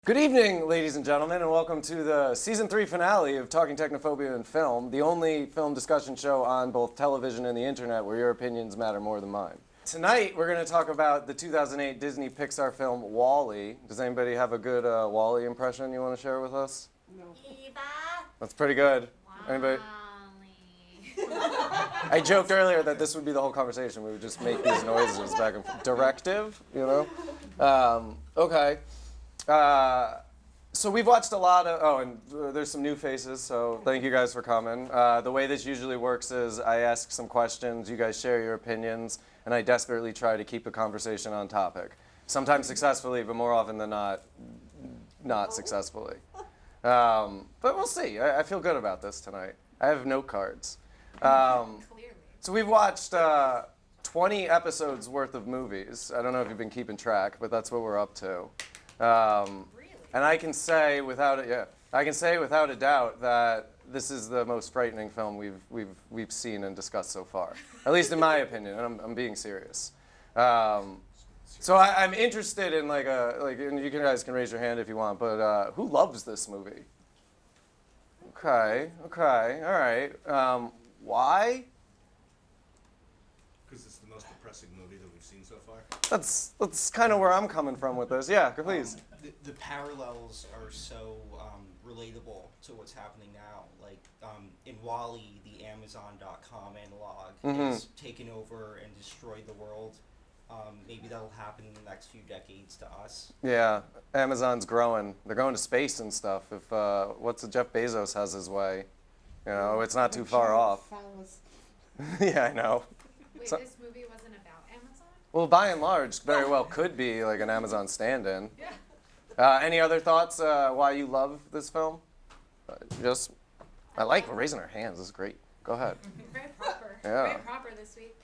Good evening, ladies and gentlemen, and welcome to the Season 3 finale of Talking Technophobia and Film, the only film discussion show on both television and the internet where your opinions matter more than mine. Tonight, we're going to talk about the 2008 Disney Pixar film, WALL-E. Does anybody have a good WALL-E impression you want to share with us? No. Eva. That's pretty good. Anybody? I joked earlier that this would be the whole conversation. We would just make these noises back and forth. Directive, you know? Okay. So we've watched a lot of, and there's some new faces, so thank you guys for coming. The way this usually works is I ask some questions, you guys share your opinions, and I desperately try to keep the conversation on topic. Sometimes successfully, but more often than not successfully. But we'll see. I feel good about this tonight. I have note cards. So we've watched 20 episodes worth of movies. I don't know if you've been keeping track, but that's what we're up to. Really? And I can say without a doubt that this is the most frightening film we've seen and discussed so far. At least in my opinion, and I'm being serious. So I'm interested in and you guys can raise your hand if you want, but who loves this movie? Okay, all right. Why? Because it's the most depressing movie that we've seen so far. That's kind of where I'm coming from with this. Yeah, please. The parallels are so relatable to what's happening now. Like in WALL-E, the Amazon.com analog is taken over and destroyed the world. Maybe that'll happen in the next few decades to us. Yeah, Amazon's growing. They're going to space and stuff. If Jeff Bezos has his way, you know, it's not too far off. Yeah, I know. Wait, So- this movie wasn't about Amazon? Well, by and large, very well could be like an Amazon stand-in. Yeah. Any other thoughts why you love this film? I like raising our hands. This is great. Go ahead. Very proper. Yeah. Very proper this week.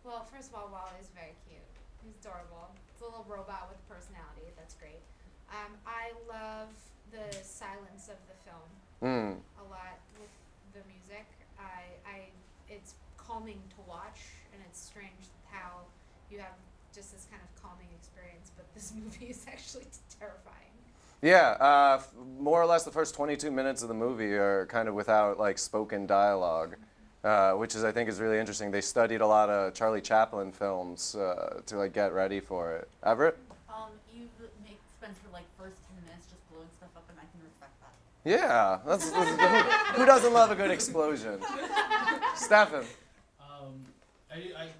Well, first of all, Wally is very cute. He's adorable. It's a little robot with personality. That's great. I love the silence of the film a lot with the music. It's calming to watch, and it's strange how you have just this kind of calming experience, but this movie is actually terrifying. Yeah, more or less the first 22 minutes of the movie are kind of without like spoken dialogue, which I think is really interesting. They studied a lot of Charlie Chaplin films to like get ready for it. Everett? You spent your first 10 minutes just blowing stuff up, and I can respect that. Yeah, who doesn't love a good explosion? Stefan?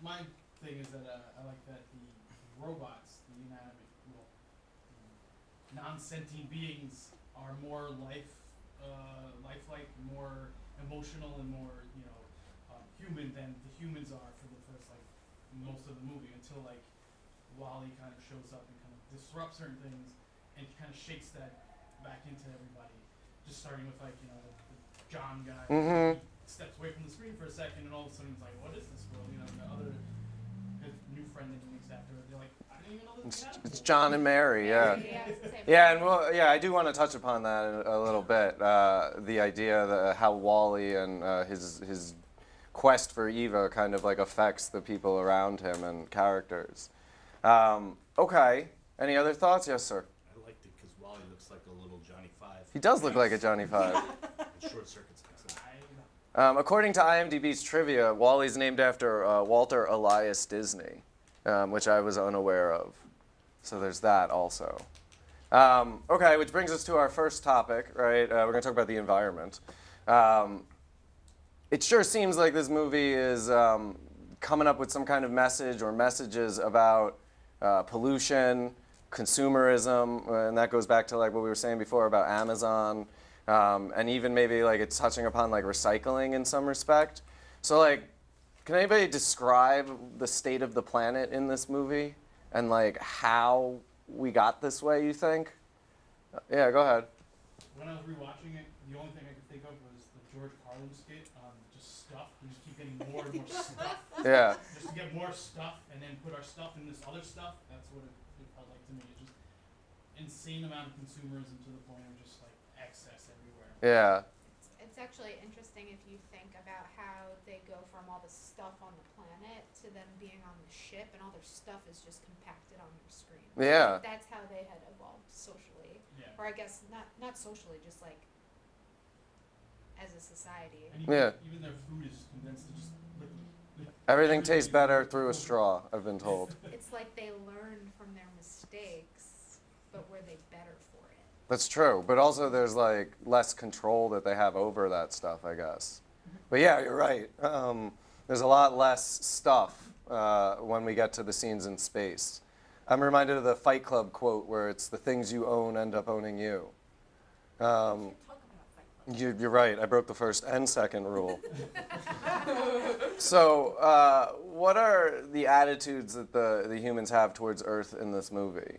My thing is that I like that the robots, the inanimate, non-sentient beings, are more lifelike, more emotional, and more human than the humans are for the first most of the movie, until Wally kind of shows up and kind of disrupts certain things and kind of shakes that back into everybody. Just starting with the John guy. He steps away from the screen for a second, and all of a sudden he's like, "What is this world?" His new friend that he makes after, they're like, "I didn't even know this was happening." It's John and Mary, yeah. Yeah, I do want to touch upon that a little bit. The idea that how Wally and his quest for Eva kind of affects the people around him and characters. Okay. Any other thoughts? Yes, sir. I liked it because Wally looks like a little Johnny Five. He does look like a Johnny Five. And short circuits things. According to IMDb's trivia, Wally's named after Walter Elias Disney, which I was unaware of. So there's that also. Okay, which brings us to our first topic, right? We're going to talk about the environment. It sure seems like this movie is coming up with some kind of message or messages about pollution, consumerism, and that goes back to what we were saying before about Amazon. And even maybe it's touching upon recycling in some respect. So can anybody describe the state of the planet in this movie and how we got this way, you think? Yeah, go ahead. When I was rewatching it, the only thing I could think of was the George Carlin skit, just stuff. We just keep getting more and more stuff. Yeah. Just to get more stuff and then put our stuff in this other stuff. That's what it felt like to me. It's just insane amount of consumerism to the point of just excess everywhere. Yeah. it's actually interesting if you think about how they go from all the stuff on the planet to them being on the ship, and all their stuff is just compacted on your screen. Yeah. That's how they had evolved socially, Yeah. or I guess not socially, just like as a society. And Yeah. even their food is just condensed to just like Everything tastes better through a straw, I've been told. It's like they learned from their mistakes, but were they better for it? That's true, but also there's like less control that they have over that stuff, I guess. But yeah, you're right. There's a lot less stuff when we get to the scenes in space. I'm reminded of the Fight Club quote where it's the things you own end up owning you. Talk about Fight Club. You're right. I broke the first and second rule. So, what are the attitudes that the humans have towards Earth in this movie?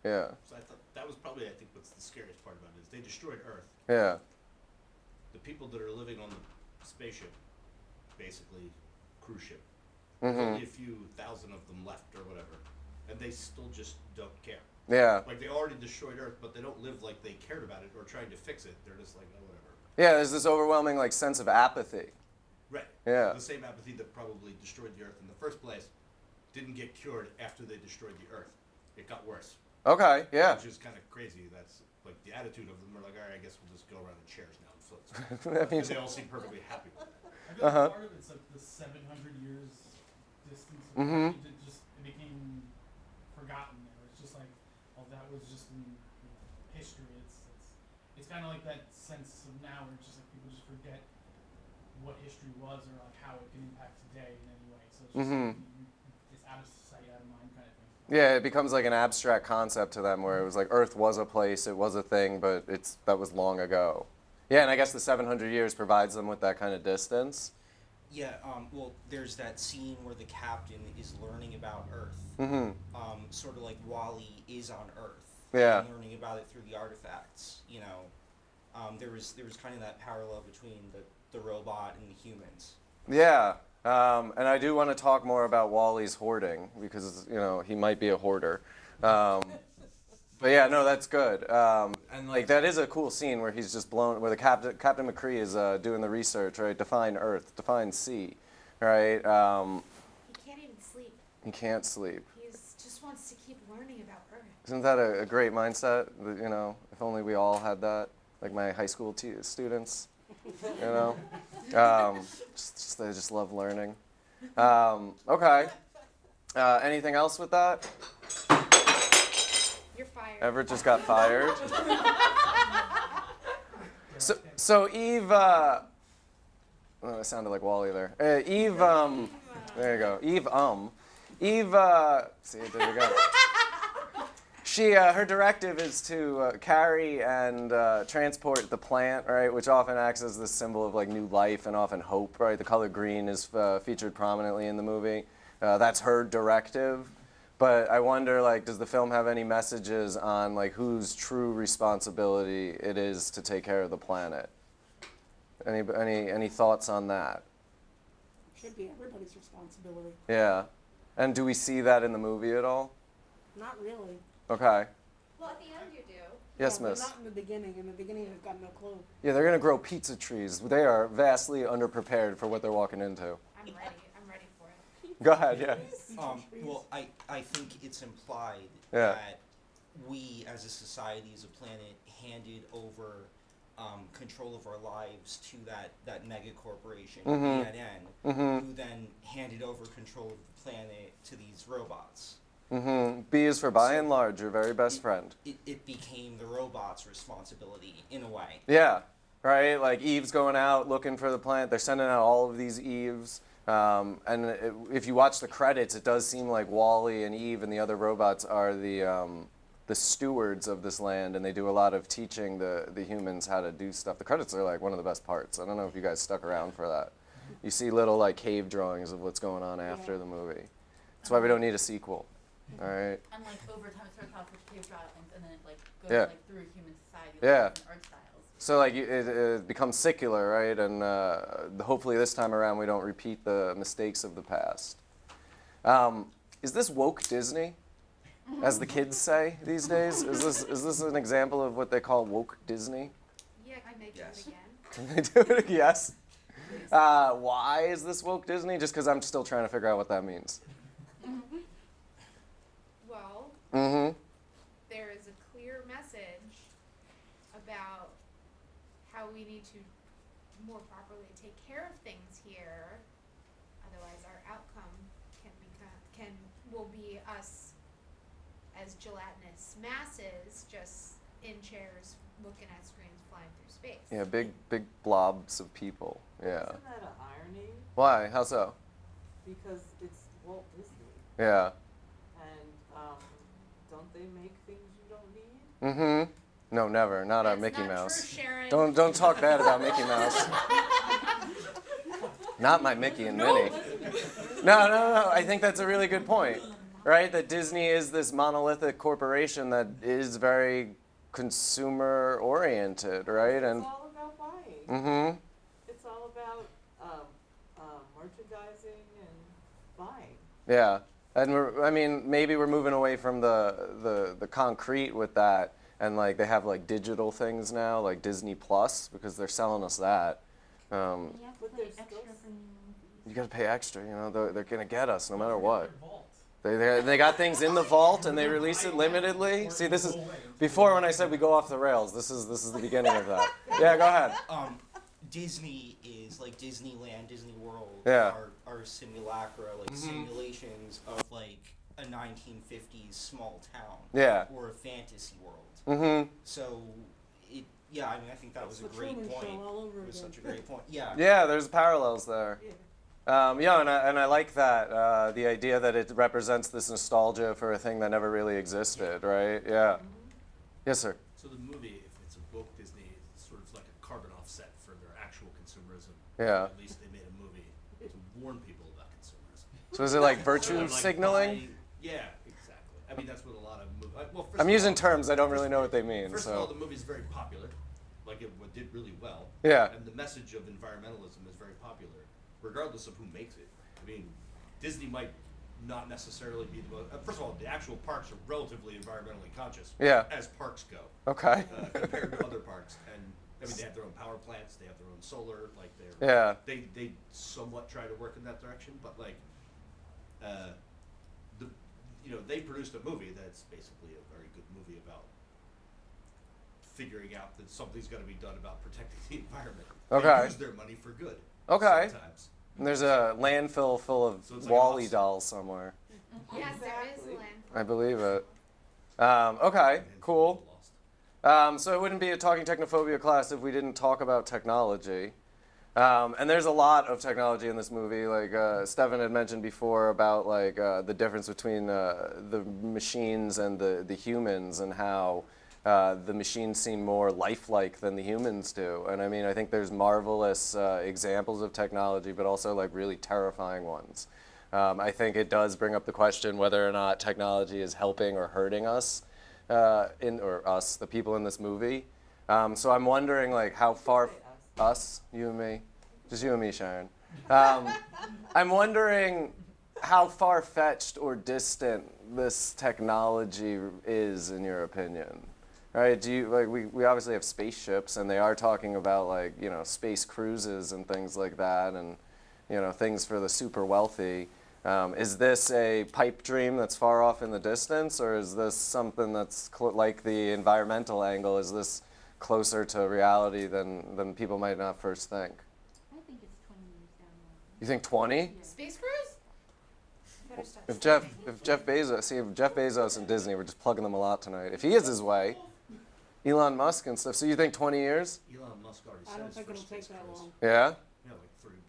Yeah. So I thought that was probably, I think, what's the scariest part about it is they destroyed Earth. Yeah. The people that are living on the spaceship, basically, cruise ship. There's Mhm. only a few thousand of them left or whatever, and they still just don't care. Yeah. Like they already destroyed Earth, but they don't live like they cared about it or trying to fix it. They're just like, oh, whatever. Yeah. There's this overwhelming like sense of apathy. Right. Yeah. The same apathy that probably destroyed the Earth in the first place didn't get cured after they destroyed the Earth. It got worse. Okay. Yeah. Which is kind of crazy. That's like the attitude of them. Are like, all right, I guess we'll just go around in chairs now and float. That means- Because they all seem perfectly happy with it. I feel like Uh-huh. part of it's like the 700 years distance. Mhm. It became forgotten there. It's just like, oh, that was just in history. It's kind of like that sense of now where it's just like people just forget what history was or like how it can impact today in any way. So it's just Mhm. it's out of sight, out of mind kind of thing. Yeah, it becomes like an abstract concept to them where it was like Earth was a place, it was a thing, but that was long ago. Yeah, and I guess the 700 years provides them with that kind of distance. Yeah, well, there's that scene where the captain is learning about Earth. Mm-hmm. Sort of like Wall-E is on Earth. Yeah. And learning about it through the artifacts, you know. There was kind of that parallel between the robot and the humans. Yeah, and I do want to talk more about Wally's hoarding because he might be a hoarder. But yeah, no, that's good. And like that is a cool scene where he's just blown, where the Captain McCree is doing the research, right? Define Earth, define sea, right? He can't even sleep. He can't sleep. He just wants to keep learning about Earth. Isn't that a great mindset? That, if only we all had that, like my high school students. They just love learning. Okay. Anything else with that? You're fired. Everett just got fired. So Eve, oh, it sounded like Wally there. Eve, there you go. Eve, see, there you go. Her directive is to carry and transport the plant, right, which often acts as the symbol of like new life and often hope, right? The color green is featured prominently in the movie. That's her directive. But I wonder, like, does the film have any messages on like whose true responsibility it is to take care of the planet? Any thoughts on that? Should be everybody's responsibility. Yeah. And do we see that in the movie at all? Not really. Okay. Well, at the end you do. Yes, No, miss. Not in the beginning. In the beginning, they've got no clue. Yeah, they're gonna grow pizza trees. They are vastly underprepared for what they're walking into. I'm ready for it. Go ahead, yeah. Well, I think it's implied Yeah. that we, as a society, as a planet, handed over control of our lives to that mega corporation, Mhm. BNN, who then handed over control of the planet to these robots. Mm-hmm. B is for by and large, your very best friend. It became the robots' responsibility, in a way. Yeah, right? Like Eve's going out looking for the plant. They're sending out all of these Eves. If you watch the credits, it does seem like Wally and Eve and the other robots are the stewards of this land, and they do a lot of teaching the humans how to do stuff. The credits are like one of the best parts. I don't know if you guys stuck around for that. You see little like cave drawings of what's going on after the movie. That's why we don't need a sequel. All right. And like over time, it starts off with cave drawings, and then it like goes Yeah. like through human society, like, Yeah. different art styles. So like it becomes secular, right? And hopefully this time around we don't repeat the mistakes of the past. Is this woke Disney, as the kids say these days? Is this an example of what they call woke Disney? Yeah, I may do Yes. it again. Can they do it? Yes. Why is this woke Disney? Just because I'm still trying to figure out what that means. Well, Mm-hmm. there is a clear message about how we need to more properly take care of things here. Otherwise, our outcome will be us as gelatinous masses just in chairs looking at screens flying through space. Yeah, big blobs of people. Yeah. Isn't that an irony? Why? How so? Because it's Walt Disney, Yeah. and don't they make things you don't need? Mm-hmm. No, never. Not That's Mickey not Mouse. True, Sharon. Don't talk bad about Mickey Mouse. Not my Mickey and Minnie. No. I think that's a really good point, right? That Disney is this monolithic corporation that is very consumer oriented, right? It's And all about buying. mm-hmm. It's all about merchandising and buying. Yeah. And maybe we're moving away from the concrete with that, and like they have like digital things now, like Disney Plus, because they're selling us that. You have to But pay there's extra still- for new movies. You gotta pay extra, you know. They're gonna get us no matter what. Their vault. They got things in the vault and they release it limitedly. See, this is before when I said we go off the rails. This is the beginning of that. Yeah, go ahead. Disney is like Disneyland, Disney World Yeah. are simulacra, like Mhm. simulations of like a 1950s small town. Yeah. Or a fantasy world. Mm-hmm. So I mean I think that was a The great Truman point. Show all over It was again. such a great point. Yeah. Yeah, there's parallels there. Yeah. Yeah, and I like that the idea that it represents this nostalgia for a thing that never really existed, right? Yeah. Yes, sir. So the movie, if it's a woke Disney, it's sort of like a carbon offset for their actual consumerism. Yeah. At least they made a movie to warn people about consumerism. So is it like virtue Like signaling? buying- yeah, exactly. I mean, that's what a lot of movies. Well, first I'm of all- using terms I don't really know what they mean. First of all, So the movie's very popular. Like it did really well. yeah. And the message of environmentalism is very popular, regardless of who makes it. I mean, Disney might not necessarily be the most. First of all, the actual parks are relatively environmentally conscious. Yeah. As parks go, Okay. compared to other parks, and I mean they have their own power plants, they have their own solar, like Yeah. they somewhat try to work in that direction, but like, they produced a movie that's basically a very good movie about figuring out that something's got to be done about protecting the environment. Okay. They use their money for good. Okay. Sometimes. And there's a landfill full of So it's like a Wall-E offset. dolls somewhere. Yes, there is Exactly. land. I believe it. Okay. And Cool. lost. So it wouldn't be a Talking Technophobia class if we didn't talk about technology. And there's a lot of technology in this movie. Like Stefan had mentioned before about like the difference between the machines and the humans, and how the machines seem more lifelike than the humans do. And I mean, I think there's marvelous examples of technology, but also like really terrifying ones. I think it does bring up the question whether or not technology is helping or hurting us, the people in this movie. So I'm wondering like how far us, you and me, just you and me, Sharon. I'm wondering how far-fetched or distant this technology is, in your opinion. Right? Do you like we obviously have spaceships, and they are talking about like space cruises and things like that, and things for the super wealthy. Is this a pipe dream that's far off in the distance, or is this something that's like the environmental angle? Is this closer to reality than people might not first think? I think it's 20 years down the line. You think 20? Space cruise? Better stop If studying. Jeff Bezos and Disney, we're just plugging them a lot tonight. If he is his way, Elon Musk and stuff. So you think 20 years? Elon Musk already I said don't his think first it'll take space that cruise. long. Yeah. Yeah, like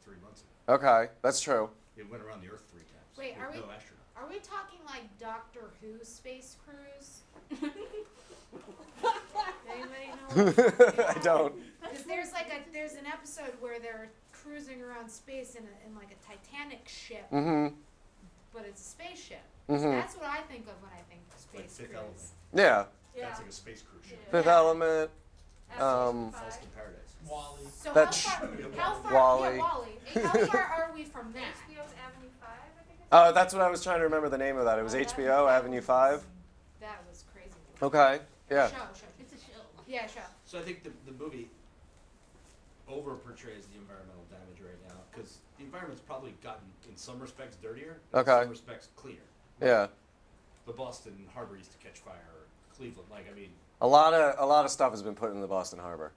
three months ago. Okay, that's true. It went around the Earth 3 times. Wait, with are we- no astronaut. Are we talking like Doctor Who space cruise? Anybody know? What we're talking I about? don't. Because there's an episode where they're cruising around space in like a Titanic ship, Mm-hmm. but it's a spaceship. Mhm. So that's what I think of when I think Like space Fifth cruise. Element. Yeah. Yeah. That's like a space cruise ship. Fifth Yeah. Element. Episode False five. to Paradise. Wally. So That's how far? Wall-E. Yeah, Wally. How far are we from that? HBO's Avenue 5, I think it's Oh, that's what I was trying to remember the name of that. It was HBO, Avenue 5. That was crazy. Okay. Yeah. Show. It's a show. Yeah, show. So I think the movie, over portrays the environmental damage right now because the environment's probably gotten, in some respects, dirtier, and Okay. in some respects, cleaner. Yeah. The Boston Harbor used to catch fire, or Cleveland. Like, I mean, A lot of stuff has been put in the Boston Harbor.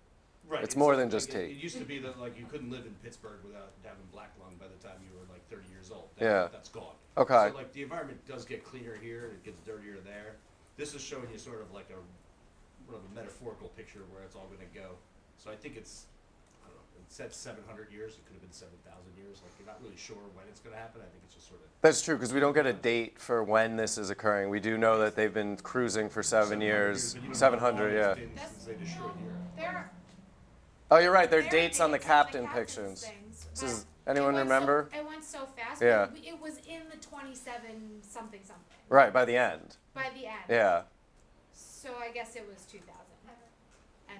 right. It's and more so, than just like, tea. It used to be that like you couldn't live in Pittsburgh without having black lung by the time you were like 30 years old. Yeah. That's gone. Okay. So like the environment does get cleaner here, and it gets dirtier there. This is showing you sort of like a metaphorical picture where it's all going to go. So I think it's, I don't know, it said 700 years. It could have been 7,000 years. Like you're not really sure when it's going to happen. I think it's just sort of. That's true, because we don't get a date for when this is occurring. We do know that they've been cruising for 7 years. but you don't know 700, how long yeah. it's been since they destroyed Europe. There, Oh, you're right. There are there dates on the captain captain's pictures. things, This but is, anyone it went remember? So, it went so fast. Yeah. But it was in the 27 something something. Right, by the end. By the end. Yeah. So I guess it was 2000. And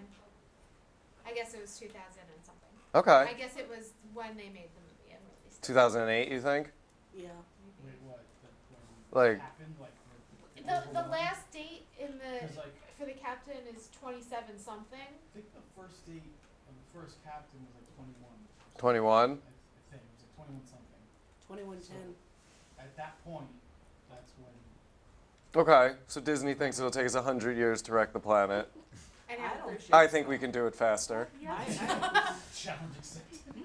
I guess it was 2000 and something. Okay. I guess it was when they made the movie and released it. 2008, you think? Yeah. Wait, what? Like- happened? Like, The last date in the 'Cause, like, for the captain is 27 something. I think the first date of the first captain was like 21. 21? I think it was like 21 something. 2110. At that point, that's when. Okay, so Disney thinks it'll take us 100 years to wreck the planet. And I it don't was- think I think so. we can do it faster. Yeah. Challenge accepted. You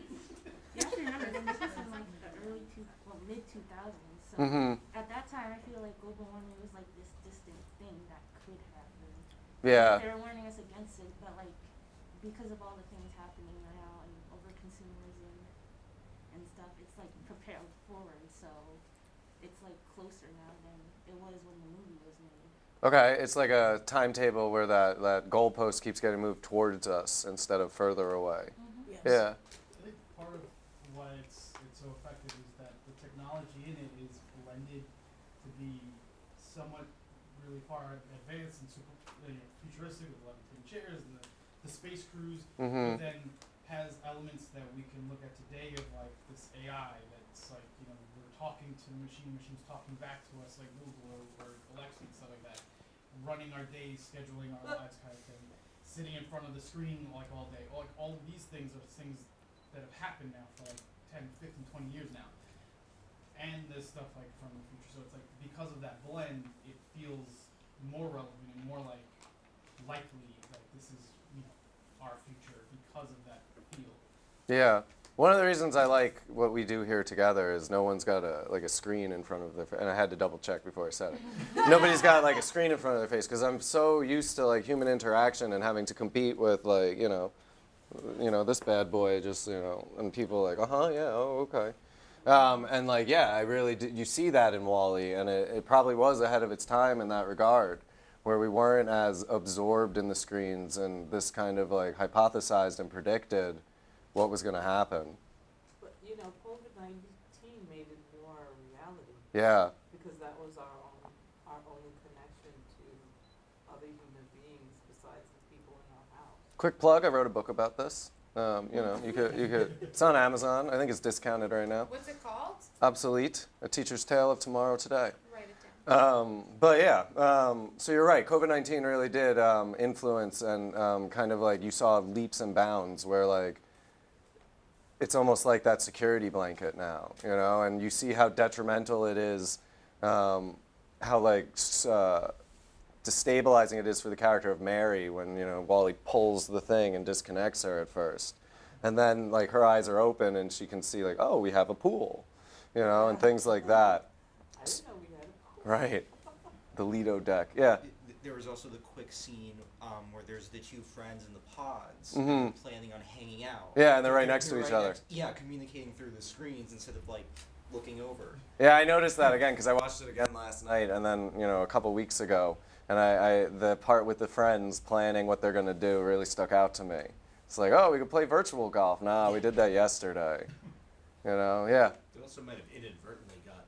have to remember, this was in like the mid 2000s. So Mm-hmm. at that time, I feel like global warming was like this distant thing that could happen. Yeah. They were warning us against it, but like because of all the things happening now and over-consumerism and stuff, it's like propelled forward. So it's like closer now than it was when the movie was made. Okay, it's like a timetable where that goalpost keeps getting moved towards us instead of further away. Yes. Yeah. I think part of why it's so effective is that the technology in it is blended to be somewhat really far advanced and super, futuristic with levitating chairs and the space cruise, Mm-hmm. but then has elements that we can look at today of like this AI that's like, we're talking to machines talking back to us like Google or Alexa and stuff like that, running our days, scheduling our lives kind of thing, sitting in front of the screen like all day. Like all of these things are things that have happened now for like 10, 15, 20 years now. And there's stuff like from the future. So it's like because of that blend, it feels more relevant and more like likely that this is, our future because of that feel. Yeah. One of the reasons I like what we do here together is no one's got a screen in front of their face, and I had to double check before I said it. Nobody's got like a screen in front of their face because I'm so used to like human interaction and having to compete with like, this bad boy just, and people like, yeah, oh, okay. And like, yeah, I really did. You see that in WALL-E, and it probably was ahead of its time in that regard, where we weren't as absorbed in the screens and this kind of like hypothesized and predicted what was going to happen. But COVID-19 made it more a reality Yeah. because that was our only connection to other human beings besides the people in our house. Quick plug, I wrote a book about this. You could, it's on Amazon. I think it's discounted right now. What's it called? Obsolete, A Teacher's Tale of Tomorrow Today. Write it down. But yeah, so you're right. COVID-19 really did influence and kind of like you saw leaps and bounds where like it's almost like that security blanket now, and you see how detrimental it is, how like destabilizing it is for the character of Mary when WALL-E pulls the thing and disconnects her at first, and then like her eyes are open and she can see like, oh, we have a pool, and things like that. I didn't know we had a pool. Right. The Lido deck. Yeah. There was also the quick scene where there's the two friends in the pods Mhm. planning on hanging out. Yeah, and they're right next to each other. Communicating through the screens instead of like looking over. Yeah, I noticed that again because I watched it again last night and then, a couple weeks ago. And I the part with the friends planning what they're going to do really stuck out to me. It's like, oh, we could play virtual golf. Nah, we did that yesterday. Yeah. They also might have inadvertently got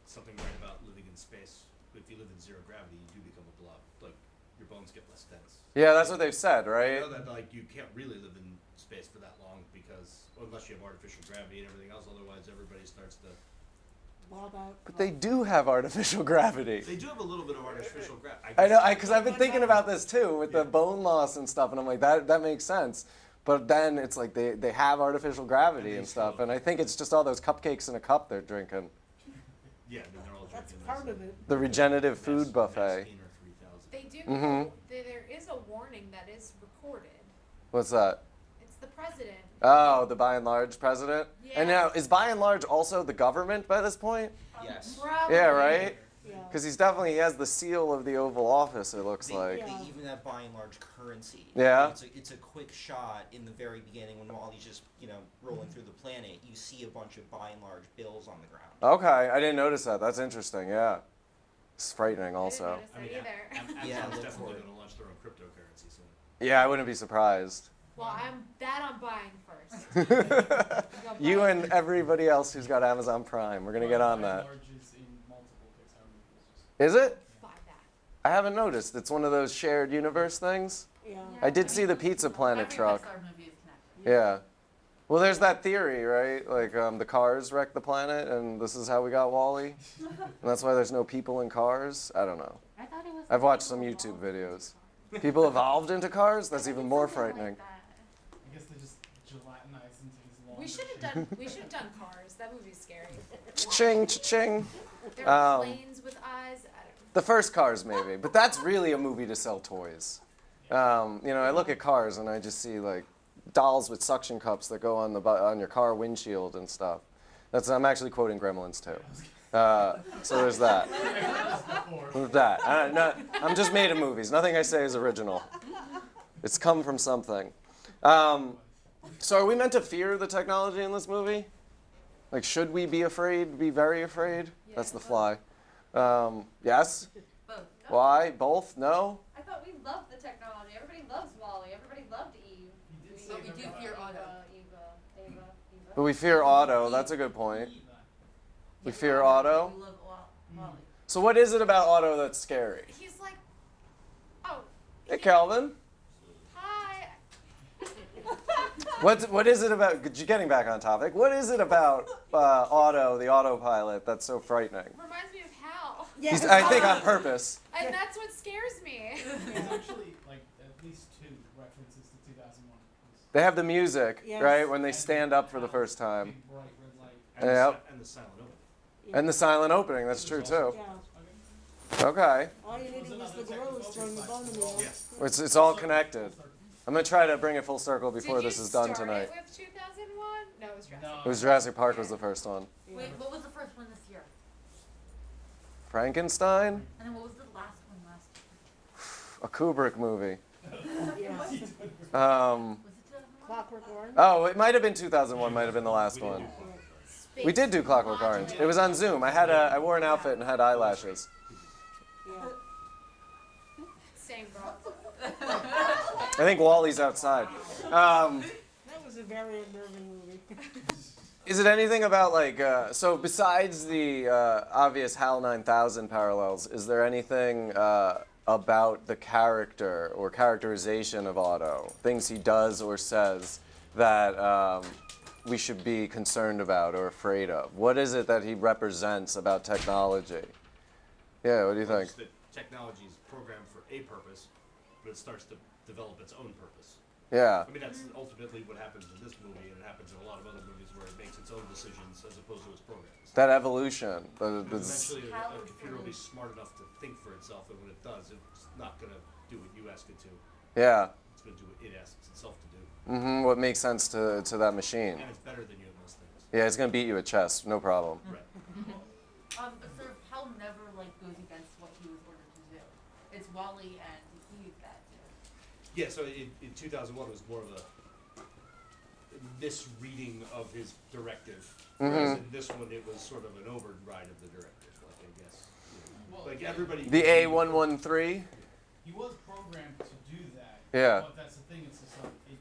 something right about living in space. If you live in zero gravity, you do become a blob. Like your bones get less dense. Yeah, that's what they've said, You right? know that like you can't really live in space for that long because unless you have artificial gravity and everything else, otherwise everybody starts to. Lob out. But they do have artificial gravity. They do have a little bit of artificial gravity. I know, because I've been thinking about this too with the bone loss and stuff, and I'm like, that makes sense. But then it's like they have artificial gravity and stuff, and I think it's just all those cupcakes in a cup they're drinking. Yeah, and they're all That's drinking part this, of it. The regenerative food Mass buffet. Gainer 3000. They do. Mhm. There is a warning that is recorded. What's that? It's the president. Oh, the by and large president? And Yeah. now, is by and large also the government by this point? Yes. Probably. Yeah, right? Yeah. Because he has the seal of the Oval Office, it looks They, like. Yeah. they even have by and large currency. Yeah? It's a quick shot in the very beginning when Wally's just, rolling through the planet. You see a bunch of by and large bills on the ground. Okay, I didn't notice that. That's interesting, yeah. It's frightening also. I didn't notice that either. Yeah, Amazon's look definitely for it. going to launch their own cryptocurrency soon. Yeah, I wouldn't be surprised. Well, I'm buying first. You and everybody else who's got Amazon Prime, we're going to get on that. Large is in multiple Pixar movies. Is it? Buy that. I haven't noticed. It's one of those shared universe things. Yeah. I did see the Pizza Planet Every truck. Pixar movie is connected. Yeah. Well, there's that theory, right? Like the cars wrecked the planet, and this is how we got Wall-E. And that's why there's no people in cars. I don't know. I thought it was. I've like watched some people YouTube evolved. videos. People evolved into cars? That's I even think more something like frightening. that. I guess they just gelatinized into these long. We should have done. We should have done Cars. That movie's scary. Cha-ching, cha-ching. There are Um, planes with eyes. I don't The first Cars, maybe. But that's really a movie to sell toys. I look at cars and I just see like dolls with suction cups that go on your car windshield and stuff. I'm actually quoting Gremlins too. So there's that. With that. I'm just made of movies. Nothing I say is original. It's come from something. So are we meant to fear the technology in this movie? Like, should we be afraid? Be very afraid? That's the fly. Yes? Both. Why? Both? No? I thought we loved the technology. Everybody loves Wally. Everybody loved Eve. You did say But we that do about- fear Otto. Eva. But we fear Otto. That's a good point. We fear Otto. We love Wally. So what is it about Otto that's scary? know. He's like, oh, Hey, Calvin. hi. What is it about? Getting back on topic. What is it about Otto, the autopilot, that's so frightening? Reminds me of Hal. Yes. I think on purpose. And that's what scares me. There's actually like at least 2 references to 2001. They have the music, Yes. right, when they stand up for the first time. Big bright red light. And, Yep. and the silent opening. And the silent opening, that's true too. Yeah. Okay. All you needed was the glows throwing the bone in the air. Yeah. It's all connected. I'm going to try to bring it full circle before Did this you is done start tonight. It with 2001? No, it was Jurassic. No. It was Jurassic Park was the first one. Wait, what was the first one this year? Frankenstein? And then what was the last one last year? A Kubrick movie. Yeah. Was it 2001? Clockwork Orange. Oh, it might have been 2001, might have been the last one. Space We did do Clockwork Orange. It was on Zoom. I wore an outfit and had eyelashes. Yeah. Same, bro. I think Wally's outside. That was a very unnerving movie. Is it anything about so besides the obvious HAL 9000 parallels, is there anything about the character or characterization of Otto, things he does or says that we should be concerned about or afraid of? What is it that he represents about technology? Yeah, what do you think? It's that technology is programmed for a purpose, but it starts to develop its own purpose. Yeah. I mean, that's ultimately what happens in this movie, and it happens in a lot of other movies where it makes its own decisions as opposed to its programs. That evolution. Eventually, How a computer will be is- smart enough to think for itself, and when it does, it's not going to do what you ask it to. Yeah. It's going to do what it asks itself to do. What makes sense to that machine? And it's better than you in most things. Yeah, it's gonna beat you at chess, no problem. Right. But sort of Hal never goes against what he was ordered to do. It's Wally and Eve that do. Yeah, so in 2001 it was more of a misreading of his directive, whereas in this one it was sort of an override of the directive, like I guess. Well, Like everybody. The A113? He was programmed to do that. Yeah. But that's the thing, it's just like it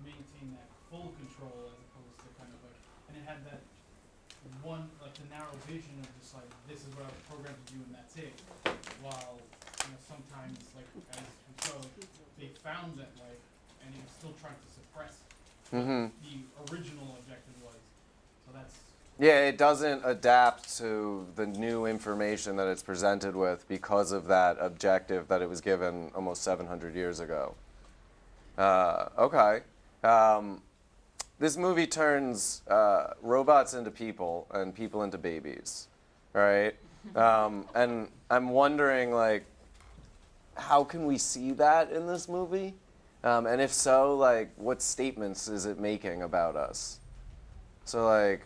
maintained that full control as opposed to kind of like, and it had that one, like the narrow vision of just like, this is what I was programmed to do and that's it. While, sometimes, like, as we showed, they found that way and he was still trying to suppress what the original objective was. So that's, Yeah, it doesn't adapt to the new information that it's presented with because of that objective that it was given almost 700 years ago. Okay. This movie turns robots into people and people into babies, right? And I'm wondering, like, how can we see that in this movie? And if so, like, what statements is it making about us? So, like,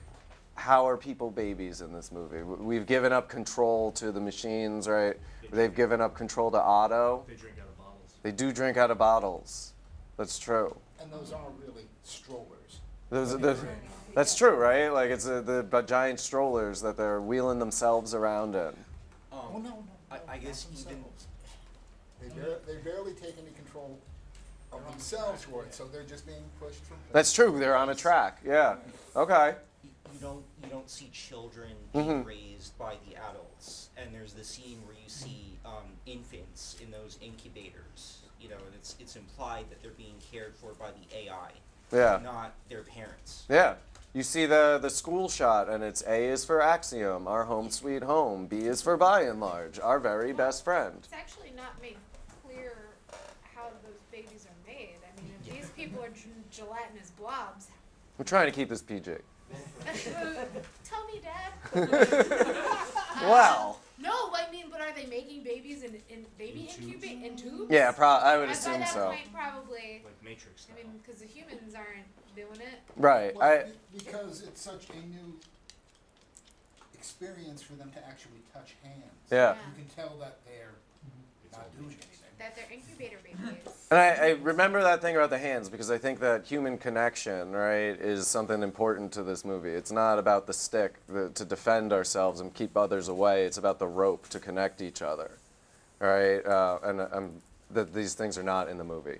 how are people babies in this movie? We've given up control to the machines, right? They've given up control to Otto. They drink out of bottles. They do drink out of bottles. That's true. And those aren't really strollers. That's true, right? Like, it's the giant strollers that they're wheeling themselves around in. Well, no, I guess even they barely take any control of themselves for it, so they're just being pushed from. That's true. They're on a track. Yeah. Okay. you don't see children Mm-hmm. being raised by the adults, and there's the scene where you see infants in those incubators. You know, and it's implied that they're being cared for by the AI, Yeah. not their parents. Yeah. You see the school shot, and it's A is for Axiom, our home sweet home. B is for by and large, our very best friend. It's actually not made clear how those babies are made. I mean, if these people are gelatinous blobs, We're trying to keep this PG. tell me, Dad. Well. No, I mean, but are they making babies in baby in tubes? Yeah, I would By assume that so. point, probably. Like Matrix I style. mean, because the humans aren't doing it. Right. Well, because it's such a new experience for them to actually touch hands. Yeah. You can tell that they're not doing anything. That they're incubator babies. And I remember that thing about the hands because I think that human connection, right, is something important to this movie. It's not about the stick to defend ourselves and keep others away. It's about the rope to connect each other, right? These things are not in the movie.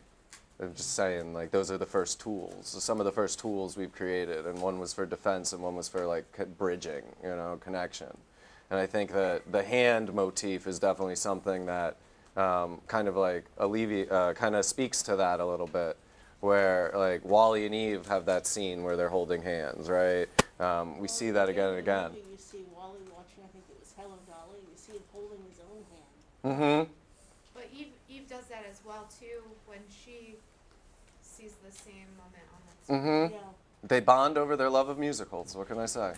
I'm just saying, like, those are the first tools. Some of the first tools we've created, and one was for defense and one was for, like, bridging, connection. And I think that the hand motif is definitely something that kind of speaks to that a little bit, where like Wally and Eve have that scene where they're holding hands, right? We see that again and again. You see Wally watching, I think it was Hello Dolly, you see him holding his own hand. Mm-hmm. But Eve does that as well too when she sees the same moment on that screen. Mm-hmm. Yeah. They bond over their love of musicals. What can I say?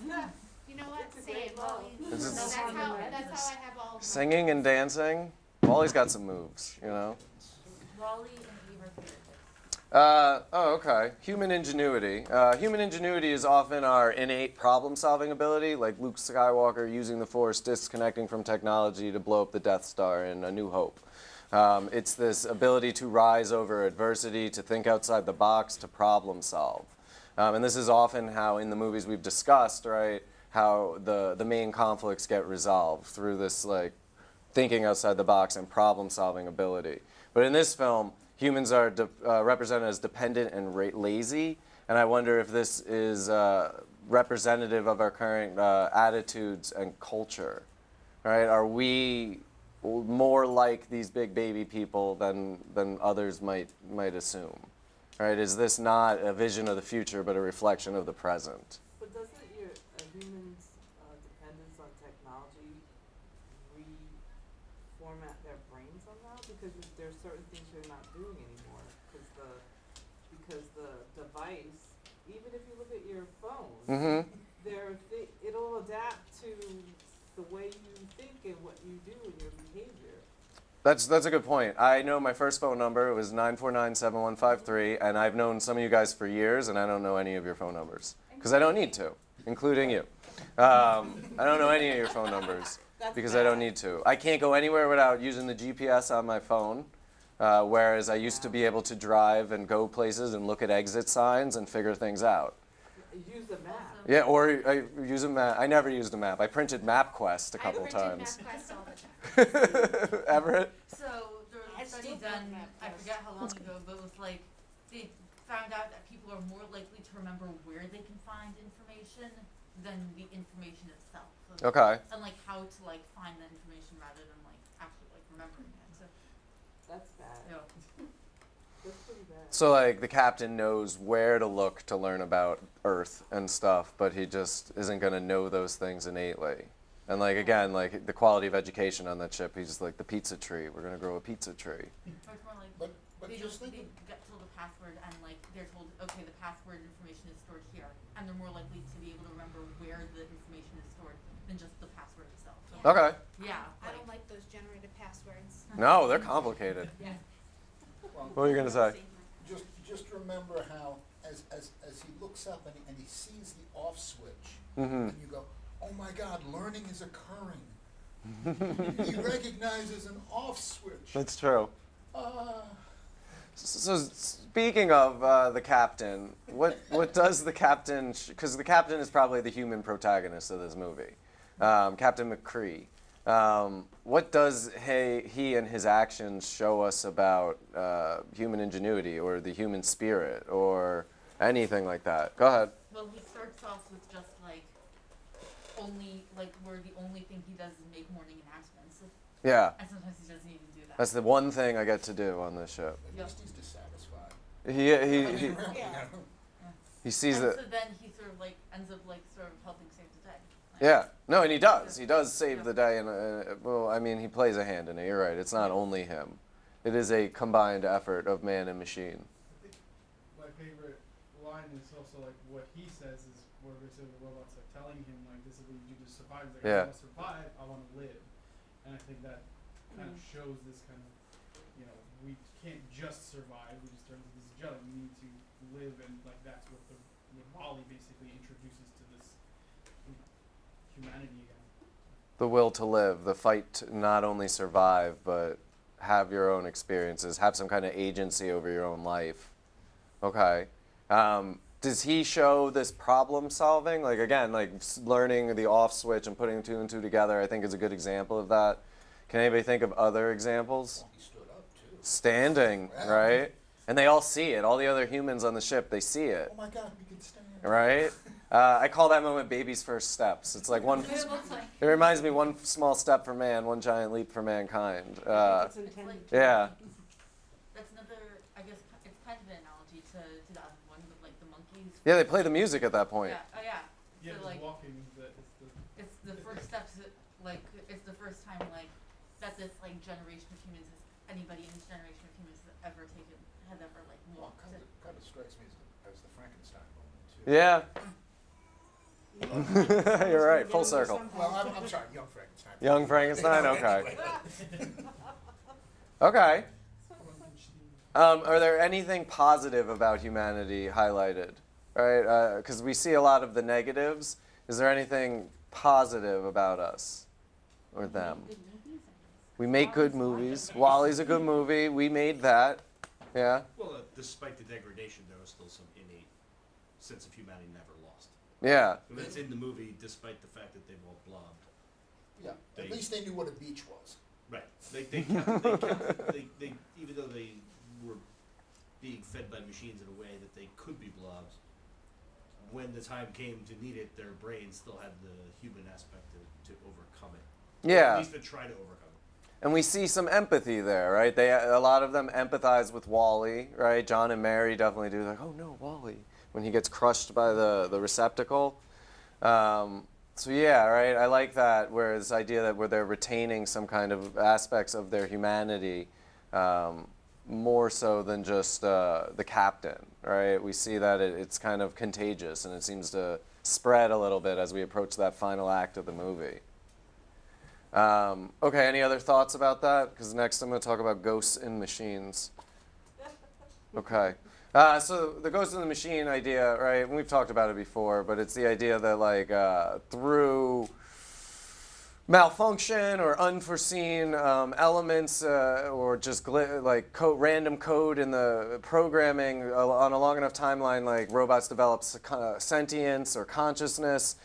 You know what? It's a Same. great love. It's No, just that's how I have all of my singing and dancing. Wally's got some moves, Wally and Eve are characters. Okay. Human ingenuity. Human ingenuity is often our innate problem-solving ability, like Luke Skywalker using the Force, disconnecting from technology to blow up the Death Star in A New Hope. It's this ability to rise over adversity, to think outside the box, to problem solve. And this is often how, in the movies we've discussed, right, how the main conflicts get resolved through this, like, thinking outside the box and problem-solving ability. But in this film, humans are represented as dependent and lazy, and I wonder if this is representative of our current attitudes and culture. Right? Are we more like these big baby people than others might assume? Right? Is this not a vision of the future, but a reflection of the present? But doesn't a human's dependence on technology reformat their brain somehow? Because there's certain things they're not doing anymore. Because the device, even if you look at your phone, Mm-hmm. it'll adapt to the way you think and what you do and your behavior. That's a good point. I know my first phone number. It was 949-7153, and I've known some of you guys for years, and I don't know any of your phone numbers because I don't need to, including you. I don't know any of your phone numbers because I don't need to. I can't go anywhere without using the GPS on my phone, whereas I used to be able to drive and go places and look at exit signs and figure things out. Use the map. Yeah, or I use a map. I never used a map. I printed MapQuest a couple I printed times. MapQuest all the time. Everett? So there was I a study still done, don't have I those. forget how long ago, but it was like, they found out that people are more likely to remember where they can find information than the information itself. Okay. And like how to like find the information rather than like actually like remembering it. So, That's bad. you know. That's pretty bad. So like the captain knows where to look to learn about Earth and stuff, but he just isn't gonna know those things innately. And like again, like the quality of education on that ship, he's just like the pizza tree. We're gonna grow a pizza tree. Or it's more like, But But they just don't, think they get told the password and like they're told, okay, the password information is stored here, and they're more likely to be able to remember where the information is stored than just the password itself. Yeah. Okay. Yeah. I don't like those generated passwords. No, they're complicated. Yeah. well, What were you gonna say? just remember how as he looks up and he sees the off switch, Mm-hmm. and you go, oh my God, learning is occurring. He recognizes an off switch. That's true. Ah. So speaking of the captain, what does the captain? Because the captain is probably the human protagonist of this movie, Captain McCree. What does he and his actions show us about human ingenuity or the human spirit or anything like that? Go ahead. Well, he starts off with just like where the only thing he does is make morning announcements, Yeah, and sometimes he doesn't even do that. that's the one thing I get to do on this ship. At least he's dissatisfied. He Really, he, you know? he sees and it. so then he sort of like ends up like sort of helping save the day. Like, Yeah, no, and he does. He does save the day, and well, I mean, he plays a hand in it. You're right. It's not only him. It is a combined effort of man and machine. I think my favorite line is also like what he says is where basically the robot's like telling him like this is what you do to survive. He's like, Yeah. I want to survive, I want to live. And I think that kind of shows this kind of, we can't just survive, we just turn to this jelly. We need to live, and like that's what what Wally basically introduces to this humanity again. The will to live, the fight to not only survive, but have your own experiences, have some kind of agency over your own life. Okay. Does he show this problem solving? Like, again, like learning the off switch and putting two and two together, I think is a good example of that. Can anybody think of other examples? He stood up too. Standing, Wow. right? And they all see it. All the other humans on the ship, they see it, Oh my God, we can stand. right? I call that moment baby's first steps. It's like one. It looks like. It reminds me one small step for man, one giant leap for mankind. It's intended to. Yeah. That's another, I guess, it's kind of an analogy to 2001 with like the monkeys. Yeah, they play the music at that point. Yeah. Oh yeah. Yeah, So just like walking, it's the first steps. Like it's the first time like that this like generation of humans, anybody in this generation of humans has ever like Well, walked. kind of strikes me as the Frankenstein moment too. Yeah. Yeah. You're right, full circle. Well, I'm sorry, young Frankenstein. Young Frankenstein? No, Okay. anyway. Okay. Are there anything positive about humanity highlighted? Right? Because we see a lot of the negatives. Is there anything positive about us or them? Good movies, I guess. We make good movies. Wally's a good movie. We made that. Yeah. Well, despite the degradation, there was still some innate sense of humanity never lost. Yeah. And that's in the movie, despite the fact that they've all blobbed. Yeah, at least they knew what a beach was. Right. They even though they were being fed by machines in a way that they could be blobs, when the time came to need it, their brains still had the human aspect to overcome it. Yeah. At least to try to overcome it. And we see some empathy there, right? A lot of them empathize with Wally, right? John and Mary definitely do, like, oh no, Wally, when he gets crushed by the receptacle. So yeah, right. I like that. Where this idea that where they're retaining some kind of aspects of their humanity, more so than just the captain, right? We see that it's kind of contagious, and it seems to spread a little bit as we approach that final act of the movie. Okay, any other thoughts about that? Because next I'm going to talk about ghosts in machines. Okay. So the ghost in the machine idea, right, and we've talked about it before, but it's the idea that like through malfunction or unforeseen elements or just random code in the programming on a long enough timeline, like robots develop sentience or consciousness.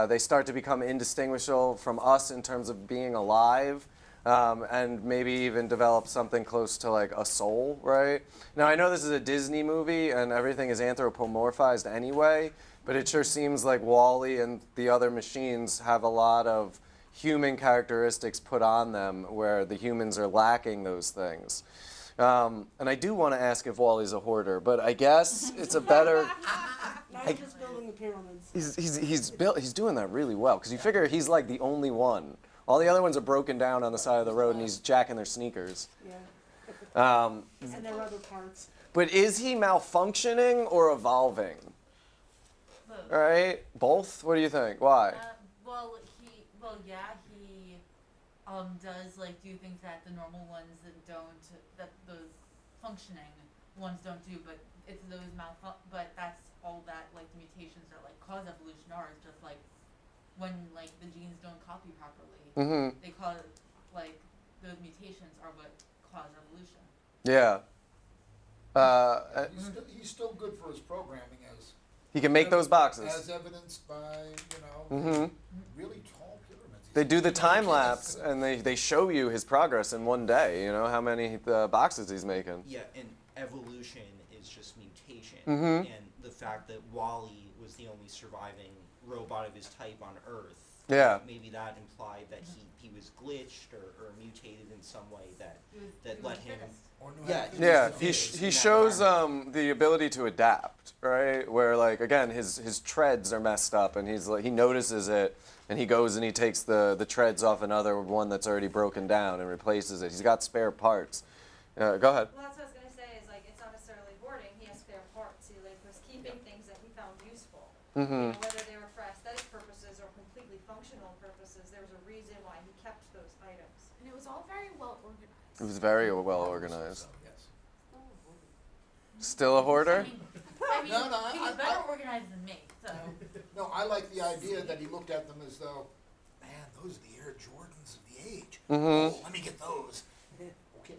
They start to become indistinguishable from us in terms of being alive. And maybe even develop something close to like a soul, right? Now I know this is a Disney movie and everything is anthropomorphized anyway, but it sure seems like Wall-E and the other machines have a lot of human characteristics put on them where the humans are lacking those things. And I do want to ask if Wall-E's a hoarder, but I guess it's a better... Not just building the pyramids. He's doing that really well, because you figure he's like the only one. All the other ones are broken down on the side of the road, and he's jacking their sneakers. Yeah. Um, And there are other parts. but is he malfunctioning or evolving? Both. Right? Both? What do you think? Why? Well, yeah, he does like do things that the normal ones that those functioning ones don't do, but it's those but that's all that like the mutations are like cause evolution are, is just like when like the genes don't copy properly, they cause like those mutations are what cause evolution. Yeah. He's still good for his programming as He can make those boxes. as evidenced by, really tall pyramids. They do the time lapse and they show you his progress in one day. You know how many boxes he's making. Yeah, and evolution is just mutation, Mhm. and the fact that Wall-E was the only surviving robot of his type on Earth. Yeah. Maybe that implied that he was glitched or mutated in some way that let him. Or knew Yeah, how to Yeah, fix he, it. he shows the ability to adapt, right? Where like again his treads are messed up and he's like he notices it and he goes and he takes the treads off another one that's already broken down and replaces it. He's got spare parts. Go ahead. Well, that's what I was gonna say. Is like it's not necessarily hoarding. He has spare parts. He like was keeping things that he found useful. You know, whether they were for aesthetic purposes or completely functional purposes, there was a reason why he kept those items. And it was all very well organized. It was very well organized. So, yes. Still a hoarder? I mean, No, he was better organized than me, so. No, I like the idea that he looked at them as though, man, those are the Air Jordans of the age. Oh, let me get those. Okay.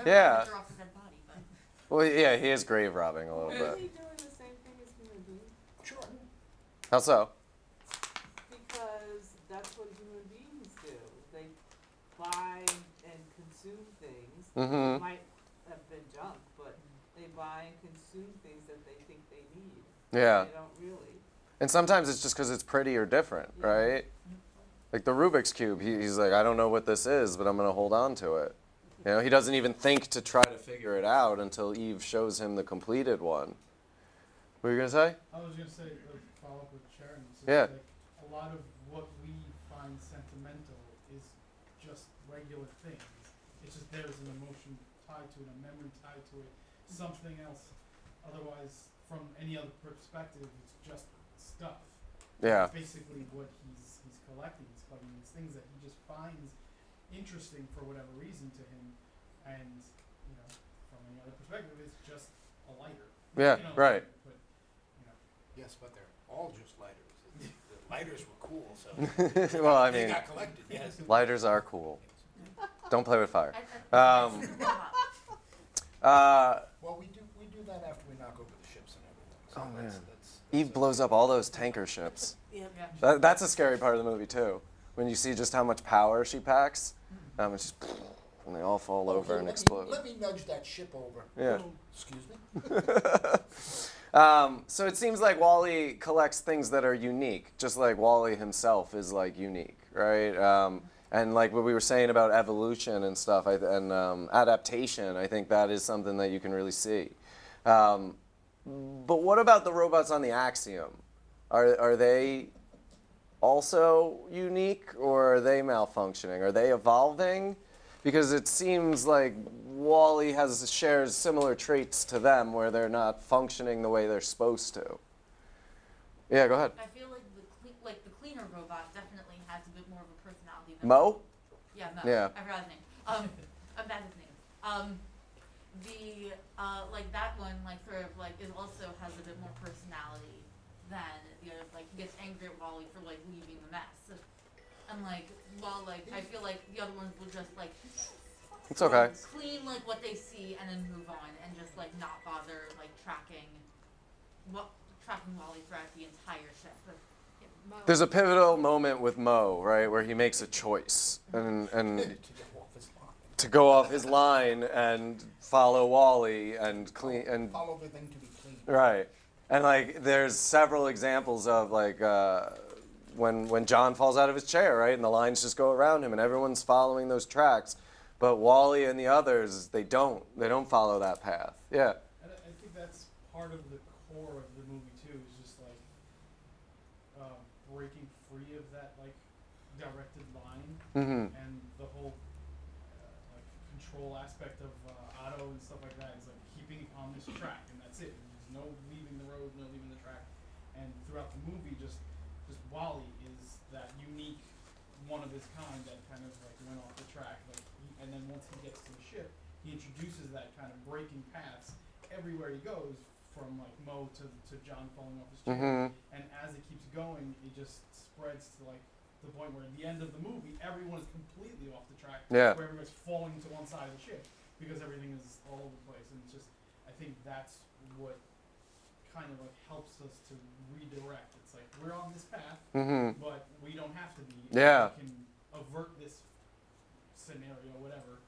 Yeah. They're off his dead body, but. Well, yeah, he is grave robbing a little Is bit. he doing the same thing as human beings? Sure. How so? Because that's what human beings do. They buy and consume things. Mhm. Might have been junk, but they buy and consume things that they think they need. Yeah. They don't really. And sometimes it's just because it's pretty or different, right? Like the Rubik's Cube, he's like, I don't know what this is, but I'm going to hold on to it. You know, he doesn't even think to try to figure it out until Eve shows him the completed one. What were you going to say? I was gonna say, follow up with Sharon. So Yeah. Like, a lot of what we find sentimental is just regular things. It's just there's an emotion tied to it, a memory tied to it, something else. Otherwise, from any other perspective, it's just stuff. Yeah. That's basically what he's collecting. He's collecting these things that he just finds interesting for whatever reason to him, and from any other perspective, it's just a lighter. Yeah, right. But, Yes, but they're all just lighters. The lighters were cool, so Well, I they mean, got collected, yes. lighters are cool. Don't play with fire. Well, we do that after we knock over the ships and everything. So Oh, man. that's Eve blows up all those tanker ships. Yeah. That's a scary part of the movie, too. When you see just how much power she packs, it's just, and they all fall over and explode. Let me nudge that ship over. Yeah. Oh, excuse me? So it seems like Wall-E collects things that are unique, just like Wall-E himself is like unique, right? And like what we were saying about evolution and stuff, and adaptation, I think that is something that you can really see. But what about the robots on the Axiom? Are they also unique, or are they malfunctioning? Are they evolving? Because it seems like Wall-E shares similar traits to them, where they're not functioning the way they're supposed to. Yeah, go ahead. I feel like the cleaner robot definitely has a bit more of a personality than Mo? Yeah, Mo. Yeah. I forgot his name. I'm bad at his name. Like that one, like sort of like it also has a bit more personality than the other. Like he gets angry at Wall-E for like leaving the mess, and like I feel like the other ones will just like It's okay. clean like what they see and then move on and just like not bother like tracking Wall-E throughout the entire ship. Mo. There's a pivotal moment with Mo, right, where he makes a choice and To go off his line. to go off his line and follow Wall-E and clean and Follow the thing to be clean. right. And like there's several examples of like when John falls out of his chair, right, and the lines just go around him and everyone's following those tracks, but Wall-E and the others they don't follow that path. Yeah. And I think that's part of the core of the movie too, is just like breaking free of that like directed line Mm-hmm. and the whole like control aspect of auto and stuff like that. It's like keeping on this track, and that's it. There's no leaving the road, no leaving the track. And throughout the movie, just Wally is that unique one of his kind that kind of like went off the track. And then once he gets to the ship, he introduces that kind of breaking paths everywhere he goes, from like Mo to John falling off his chair. Mm-hmm. And as it keeps going, it just spreads to like the point where at the end of the movie, everyone is completely off the track. Yeah. Where everyone's falling to one side of the ship because everything is all over the place. And it's just, I think that's what kind of like helps us to redirect. It's like we're on this path, but we don't have to be. Yeah. We can avert this scenario, whatever.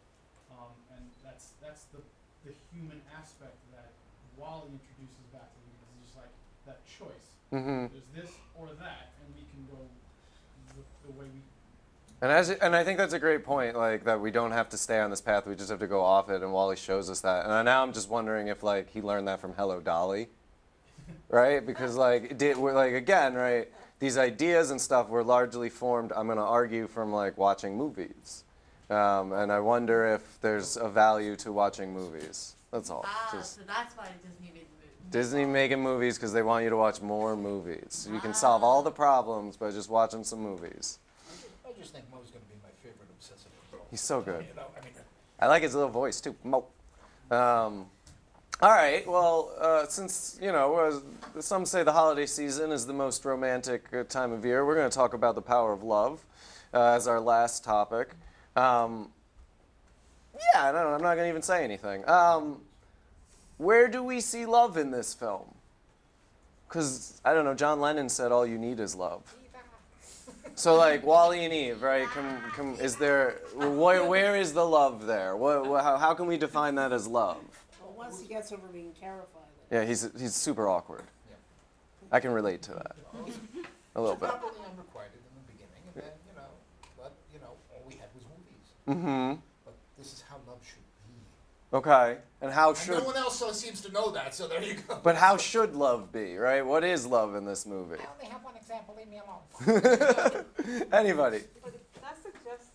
And that's the human aspect that Wally introduces back to me, because it's just like that choice. There's this or that, and we can go the way we. And I think that's a great point, like that we don't have to stay on this path, we just have to go off it, and Wally shows us that. And now I'm just wondering if like he learned that from Hello Dolly, right? Because we're like again, right? These ideas and stuff were largely formed, I'm going to argue, from like watching movies. And I wonder if there's a value to watching movies. That's all. So that's why Disney made the movie. Disney making movies because they want you to watch more movies. You can solve all the problems by just watching some movies. I just think Mo's going to be my favorite obsessive control. He's so good. You know, I mean, I like his little voice too. Mo. All right. Well, since some say the holiday season is the most romantic time of year, we're going to talk about the power of love as our last topic. Yeah, no, I'm not going to even say anything. Where do we see love in this film? Because, I don't know, John Lennon said all you need is love. So, like, Wally and Eve, right? Is there, where is the love there? How can we define that as love? Well, once he gets over being terrified. Yeah, he's super awkward. Yeah. I can relate to that. A little bit. Properly unrequited in the beginning, and then, all we had was movies. Mm-hmm. But this is how love should be. Okay. And how And should... no one else seems to know that, so there you go. But how should love be, right? What is love in this movie? I only have one example, leave me alone. Anybody? But that suggests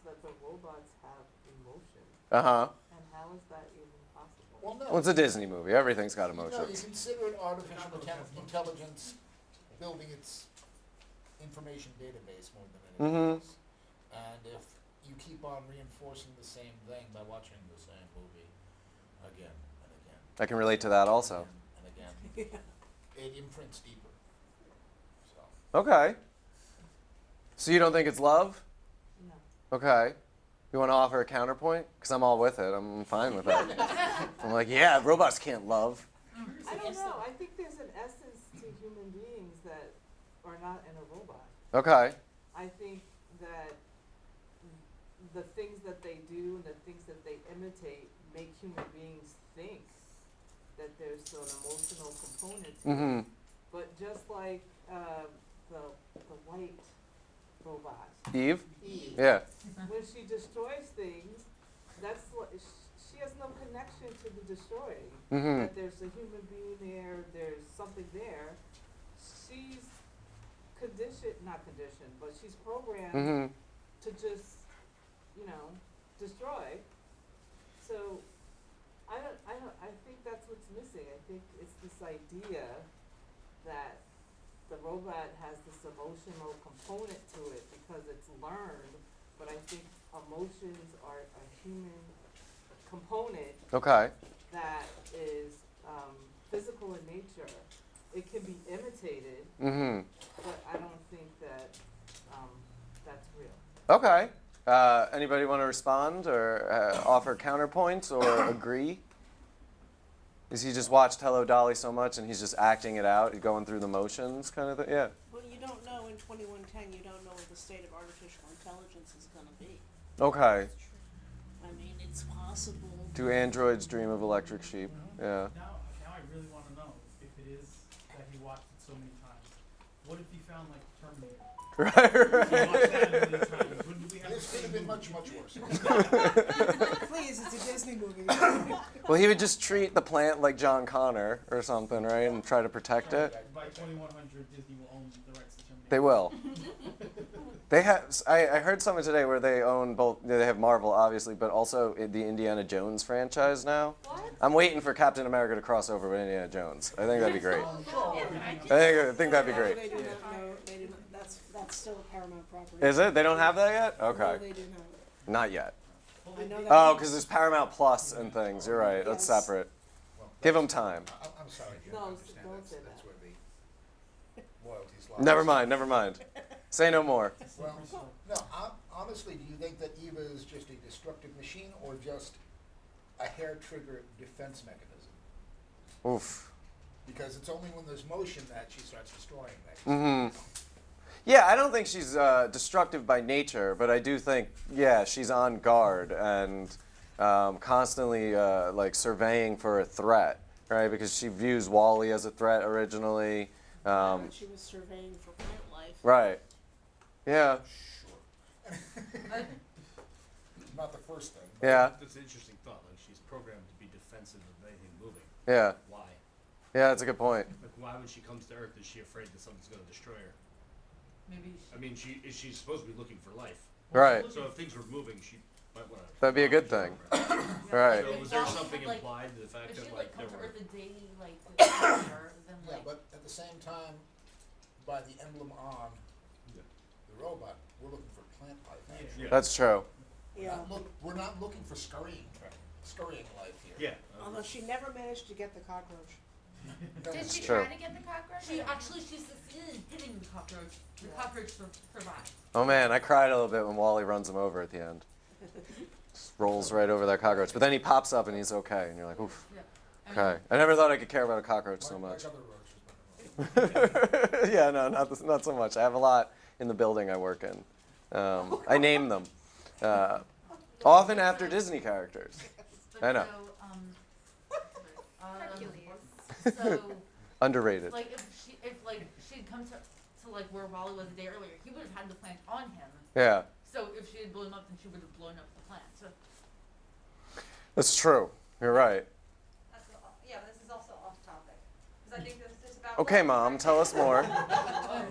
that the robots have emotion. Uh-huh. And how is that even possible? Well, no. Well, it's a Disney movie. Everything's got You emotions. consider it artificial intelligence building its information database more than anything else. And if you keep on reinforcing the same thing by watching the same movie again and again I can relate to that also. and again, it imprints deeper. So Okay. So you don't think it's love? No. Okay. You want to offer a counterpoint? Because I'm all with it. I'm fine with that. I'm like, yeah, robots can't love. I don't know. I think there's an essence to human beings that are not in a robot. Okay. I think that the things that they do and the things that they imitate make human beings think that there's an emotional component to it. But just like the white robot, Eve? Eve, Yeah. when she destroys things, that's what she has no connection to the destroying. That there's a human being there, there's something there. She's not conditioned, but she's programmed to just, destroy. So I think that's what's missing. I think it's this idea that the robot has this emotional component to it because it's learned, but I think emotions are a human component Okay. that is physical in nature. It can be imitated, but I don't think that that's real. Okay. Anybody want to respond or offer counterpoints or agree? Is he just watched Hello Dolly so much and he's just acting it out, going through the motions kind of thing? Yeah. Well, you don't know in 2110, you don't know what the state of artificial intelligence is going to be. Okay. I mean, it's possible. Do androids dream of electric sheep? Yeah. Now I really want to know if it is that he watched it so many times. What if he found like Terminator? Right, He watched that a million times. Wouldn't we have this the could have same been movie? much worse. Please, it's a Disney movie. Well, he would just treat the plant like John Connor or something, right? And try to protect it. By 2100, Disney will own the rights to Terminator. They will. They have. I heard something today where they own both. They have Marvel, obviously, but also the Indiana Jones franchise now. What? I'm waiting for Captain America to cross over with Indiana Jones. I think that'd be great. I think that'd be great. They do not know, they do not, that's still a Paramount property. Is it? They don't have that yet? No, Okay. they do not. Not yet. I know that. Oh, because there's Paramount Plus and things. You're right. That's Yes. separate. Well, Give them time. I'm sorry, Jim. No, I understand don't that's, say that's that. where the loyalties lie. Never mind. Never mind. Say no more. Well, no, honestly, do you think that Eva is just a destructive machine or just a hair-trigger defense mechanism? Oof. Because it's only when there's motion that she starts destroying things. Mm-hmm. Yeah, I don't think she's destructive by nature, but I do think, yeah, she's on guard and constantly like surveying for a threat, right? Because she views Wally as a threat originally. When she was surveying for plant life. Right. Yeah. Sure. Not the first thing. but- Yeah. That's an interesting thought. Like she's programmed to be defensive of anything moving. Yeah. Why? Yeah, that's a good point. Like why when she comes to Earth is she afraid that something's going to destroy her? Maybe I mean, she's supposed to be looking for life. Right. So if things were moving, she might want to. That'd be a good thing. Right. So was there Well, something like, implied to the fact if that she like come there to were? Earth a day like later, then Yeah, like but at the same time, by the emblem on Yeah. the robot, we're looking for plant life. Actually. Yeah. That's true. Yeah, We're not looking for scurrying life here. Yeah. although she never managed to get the cockroach. No, Did she true. try to get the cockroach? she succeeded in hitting the cockroach. The cockroach survived. Oh man, I cried a little bit when Wally runs him over at the end. Just rolls right over that cockroach. But then he pops up and he's okay, and you're like, oof. Yeah. I mean, Okay. I never thought I could care about a cockroach so Like much. other roaches, but Yeah, no, not so much. I have a lot in the building I work in. I name them. Often after Disney characters. But I know. So, so Underrated. like if she'd come to like where Wally was a day earlier, he would have had the plant on him. Yeah, So if she had blown up, then she would have blown up the plant. So that's true. You're right. Yeah, but this is also off topic, because I think this is just about. Okay, love, Mom, right? tell us more.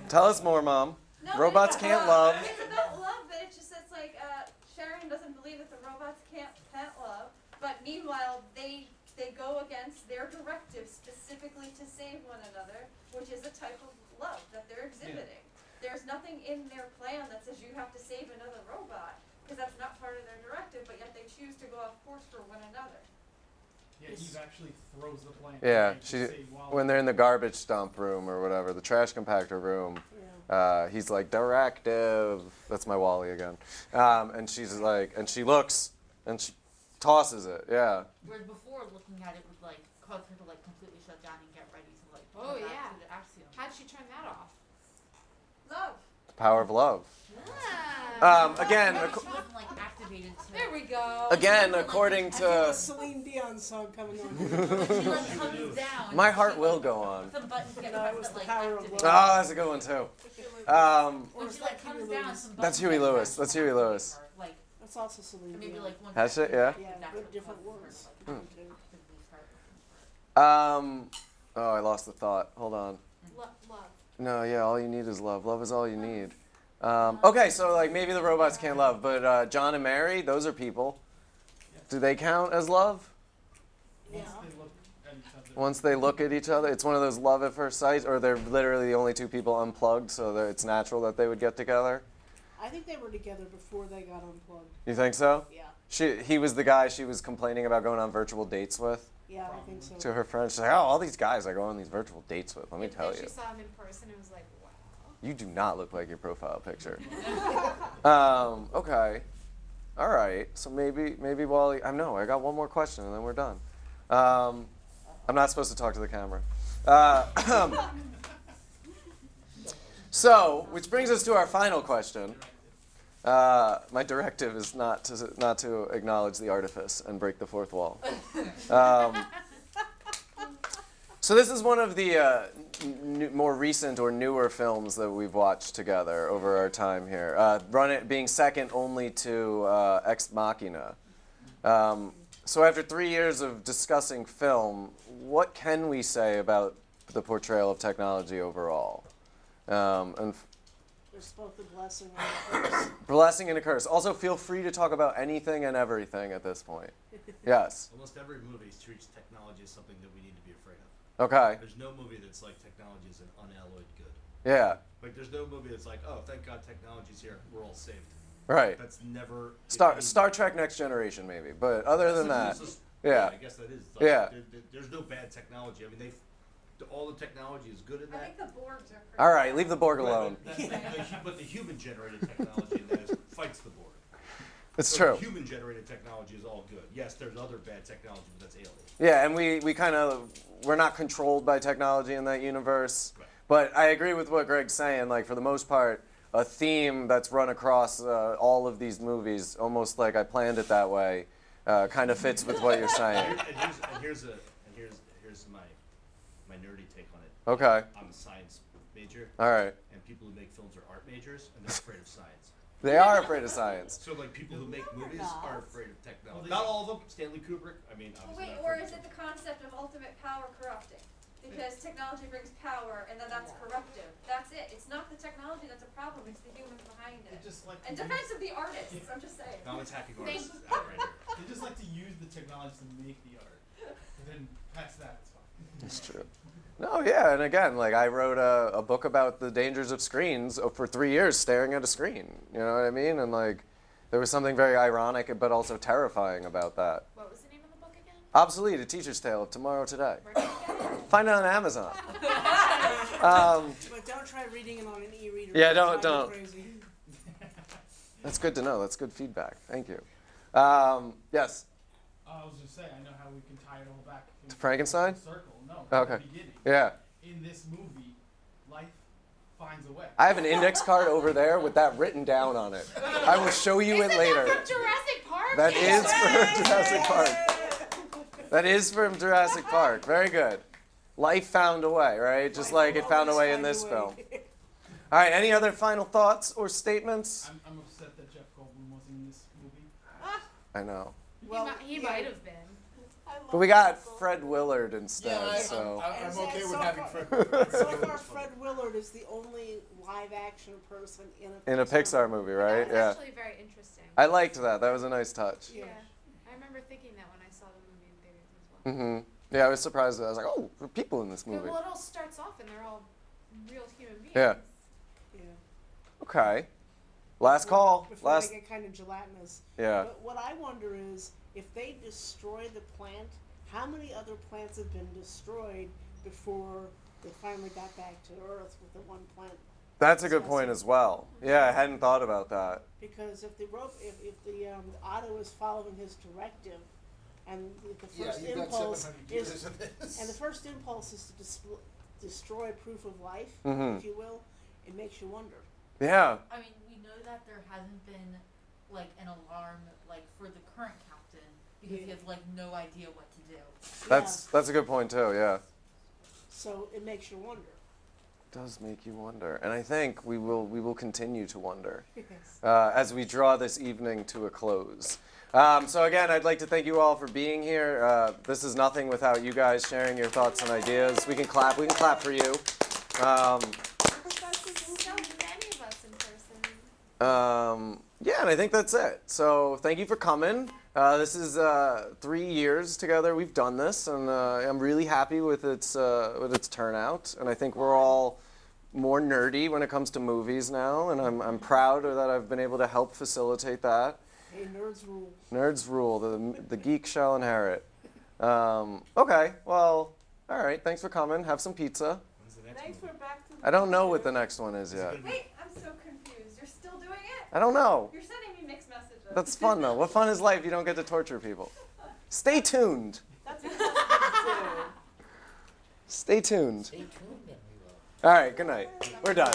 Tell us more, Mom. No, Robots it's can't about- love. It's about love, but it's just it's like Sharon doesn't believe that the robots can't love, but meanwhile they go against their directive specifically to save one another, which is a type of love that they're exhibiting. There's nothing in their plan that says you have to save another robot, because that's not part of their directive, but yet they choose to go off course for one another. Yeah, Eve actually throws the plant. Yeah, to she save Wally. when they're in the garbage dump room or whatever, the trash compactor room. Yeah. He's like, directive. That's my Wally again. And she's like, and she looks and she tosses it. Yeah. whereas before looking at it would like cause her to like completely shut down and get ready to like Oh, go back yeah. to the Axiom. How'd she turn that off? Love. The power of love. Ah. Again, Maybe she wasn't like activated to. There we go. again, according I feel to a Celine Dion song coming on. She like comes down. my she, heart will like, go on. Some buttons get No, it pressed was that the like power of activate. love. Oh, that's a good one too. When Or is she that like comes Huey down, Lewis? some That's buttons Huey get Lewis. pressed That's to Huey activate Lewis. her, like That's also Celine maybe Dion. like one. Has second, it? Yeah? Yeah, that good would different cause her to, words. like, Too. actively start looking for it. Oh, I lost the thought. Hold on. Love. No, yeah, all you need is love. Love is all you need. Okay, so like maybe the robots can't love, but John and Mary, those are people. Do they count as love? Yeah. Once they look at each other. Once they look at each other, it's one of those love at first sight, or they're literally the only two people unplugged, so that it's natural that they would get together. I think they were together before they got unplugged. You think so? Yeah. He was the guy she was complaining about going on virtual dates with Yeah, I think so. to her friends. She's like, oh, all these guys I go on these virtual dates with. Let me tell Then you. she saw him in person and was like, wow. You do not look like your profile picture. Okay. All right. So maybe Wally. I know. I got one more question and then we're done. I'm not supposed to talk to the camera. So, which brings us to our final question. My directive is not to acknowledge the artifice and break the fourth wall. So this is one of the more recent or newer films that we've watched together over our time here. Being second only to Ex Machina. So after 3 years of discussing film, what can we say about the portrayal of technology overall? And It's both a blessing and a curse. Blessing and a curse. Also, feel free to talk about anything and everything at this point. Yes. Almost every movie treats technology as something that we need to be afraid of. Okay. There's no movie that's like technology is an unalloyed good. Yeah. Like there's no movie that's like, oh, thank God technology's here, we're all saved. Right. That's never. Star Trek Next Generation, maybe. But other than that, yeah. I guess that is. Like, Yeah. There's no bad technology. I mean, all the technology is good in I that. think the Borgs are pretty All right, leave the Borg Right, alone. but the human-generated technology in that fights the Borg. It's So true. the human-generated technology is all good. Yes, there's other bad technology, but that's alien. Yeah, and we kind of, we're not controlled by technology in that universe. Right. But I agree with what Greg's saying. Like, for the most part, a theme that's run across all of these movies, almost like I planned it that way, kind of fits with what you're saying. And here's my nerdy take on it. Okay. I'm a science major, All right. and people who make films are art majors, and they're afraid of science. They are afraid of science. So like people who make movies not. are afraid of technology. Well, Not all of them. Stanley Kubrick. I mean, Well, obviously. wait, not or afraid is of it the concept of ultimate power corrupting? Because technology brings power, and then that's corruptive. That's it. It's not the technology that's a problem, it's the humans behind it. They just like In to defense of the artists, I'm just saying. No, it's hacking Thank- artists. Right here. they just like to use the technology to make the art. And then past that, it's fine. It's true. No, yeah, and again, like I wrote a book about the dangers of screens for 3 years staring at a screen. You know what I mean? And like, there was something very ironic but also terrifying about that. What was the name of the book again? Obsolete: A Teacher's Tale of Tomorrow Today. Where did you get it? Find it on Amazon. But don't try reading it on an e-reader. Yeah, It'll don't- drive you don't. crazy. That's good to know. That's good feedback. Thank you. Yes. I was just saying, I know how we can tie it all back To Frankenstein? full circle. No, Okay. the beginning. Yeah. In this movie, life finds a way. I have an index card over there with that written down on it. I will show you it Isn't later. that from Jurassic Park? That is from Jurassic Park. That is from Jurassic Park. Very good. Life found a way, right? Just like it found a way in this film. All right, any other final thoughts or statements? I'm upset that Jeff Goldblum wasn't in this movie. I know. He might have been. But we got Fred Willard instead, Yeah, so. I'm And okay so with having far- Fred. So far, Fred Willard is the only live-action person In a Pixar movie, right? That was Yeah. actually very interesting. I liked that. That was a nice touch. Yeah. I remember thinking that when I saw the movie in theaters as well. Mm-hmm. Yeah, I was surprised. I was like, oh, there are people in this Yeah, movie. well, it all starts off and they're all real human beings. Yeah. Yeah. Okay. Last call. Before Last. they get kind of gelatinous. Yeah. But what I wonder is, if they destroy the plant, how many other plants have been destroyed before they finally got back to Earth with the one plant? That's a good point as well. Yeah, I hadn't thought about that. Because if the Otto is following his directive, and the first you've got impulse 700 is, years of this. and the first impulse is to destroy proof of life, Mhm. if you will, it makes you wonder. Yeah. I mean, we know that there hasn't been like an alarm like for the current captain because he has like no idea what to do. That's a good point too. Yeah. So it makes you wonder. Does make you wonder, and I think we will continue to wonder Yes. as we draw this evening to a close. So again, I'd like to thank you all for being here. This is nothing without you guys sharing your thoughts and ideas. We can clap. We can clap for you. So many of us in person. Yeah, and I think that's it. So thank you for coming. This is 3 years together we've done this, and I'm really happy with its turnout. And I think we're all more nerdy when it comes to movies now, and I'm proud that I've been able to help facilitate that. Hey, nerds rule. Nerds rule. The geek shall inherit. Okay, well, all right. Thanks for coming. Have some pizza. When's the next Thanks movie? for Back to the I don't know Future. what the next one is yet. Wait, I'm so confused. You're still doing it? I don't know. You're sending me mixed messages. That's fun though. What fun is life? You don't get to torture people. Stay tuned. That's what I'm Stay tuned. Stay tuned, and we will. All right. Good night. We're done.